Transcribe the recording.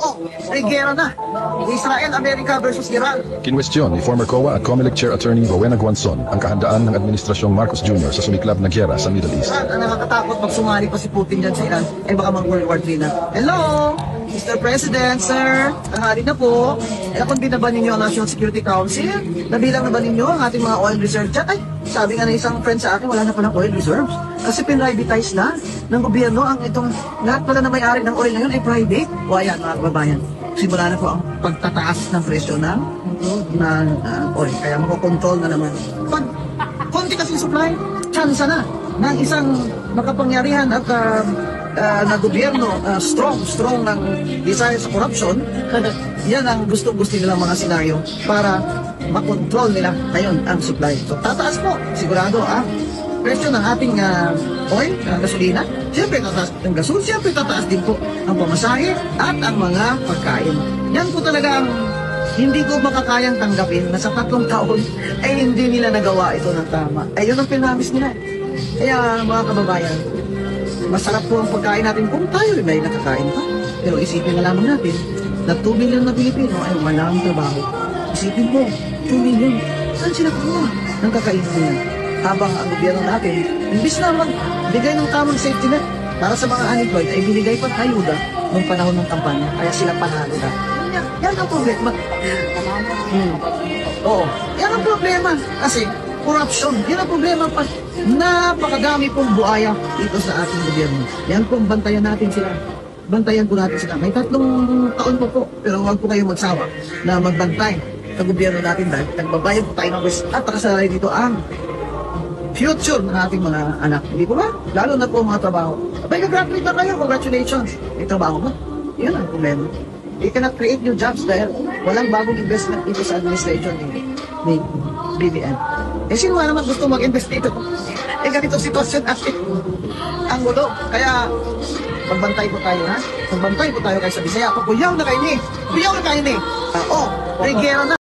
Oh, Rigera na. Israel, America versus Iran. Kinwestiyon ni former COA at COMELEC Chair Attorney Rowena Guanzon ang kahandaan ng Administrasyong Marcos Jr. sa sumiklab na gyera sa Middle East. Ang nakakatakot pag sumali pa si Putin dyan sa Iran, eh baka mag-World War III na. Hello, Mr. President, sir. Tanghali na po. Kung din na ba ninyo ang National Security Council? Nabilang na ba ninyo ang ating mga oil reserve dyan? Ay, sabi nga na isang friend sa akin, wala na palang oil reserves. Kasi pinrivatize na ng gobyerno ang itong lahat pala na may-ari ng oil na yun ay private. O ayan mga kababayan, simula na po ang pagtataas ng presyo ng oil. Kaya makokontrol na naman. Pag konti kasi supply, chance na ng isang makapangyarihan at na gobyerno, strong ng desire sa corruption. Yan ang gusto-gusto nilang mga senaryo para makontrol nila ngayon ang supply. So tataas po, sigurado ang presyo ng ating oil, gasolina. Siyempre tataas ang gasol, siyempre tataas din po ang pamasahe at ang mga pagkain. Yan po talaga ang hindi ko makakayang tanggapin na sa 3 taon ay hindi nila nagawa ito ng tama. Ay yun ang pinamis nila. Kaya mga kababayan, masarap po ang pagkain natin kung tayo ay nakakain pa. Pero isipin na lamang natin na 2 million na Pilipino ay walang trabaho. Isipin mo, 2 million. Saan sila kuha ng kakainin nila? Habang ang gobyerno natin, imbis na magbigay ng tamang safety net para sa mga unemployed, ay binigay pa ayuda noong panahon ng kampanya. Kaya sila panalo na. Yan ang problema. Oo, yan ang problema. Kasi corruption, yan ang problema pa. Napakadami pong buaya dito sa ating gobyerno. Yan pong bantayan natin sila. Bantayan po natin sila. May 3 taon po, pero huwag po kayong magsawa na magbantay sa gobyerno natin dahil nagbabayad po tayo ng risk at nakasalay dito ang future ng ating mga anak. Hindi po ba? Lalo na po mga trabaho. Abay, nag-graduate na kayo. Congratulations. May trabaho ba? Yun ang problema. You cannot create new jobs dahil walang bagong investment dito sa administration ni BBM. Eh, sino nga naman gusto mag-invest dito? Eh, ganito sitwasyon at ang gulo. Kaya, magbantay po tayo, ha? Magbantay po tayo kayo sa Bisaya. Kuyaw na kayo ni. Kuyaw na kayo ni. Rigera na.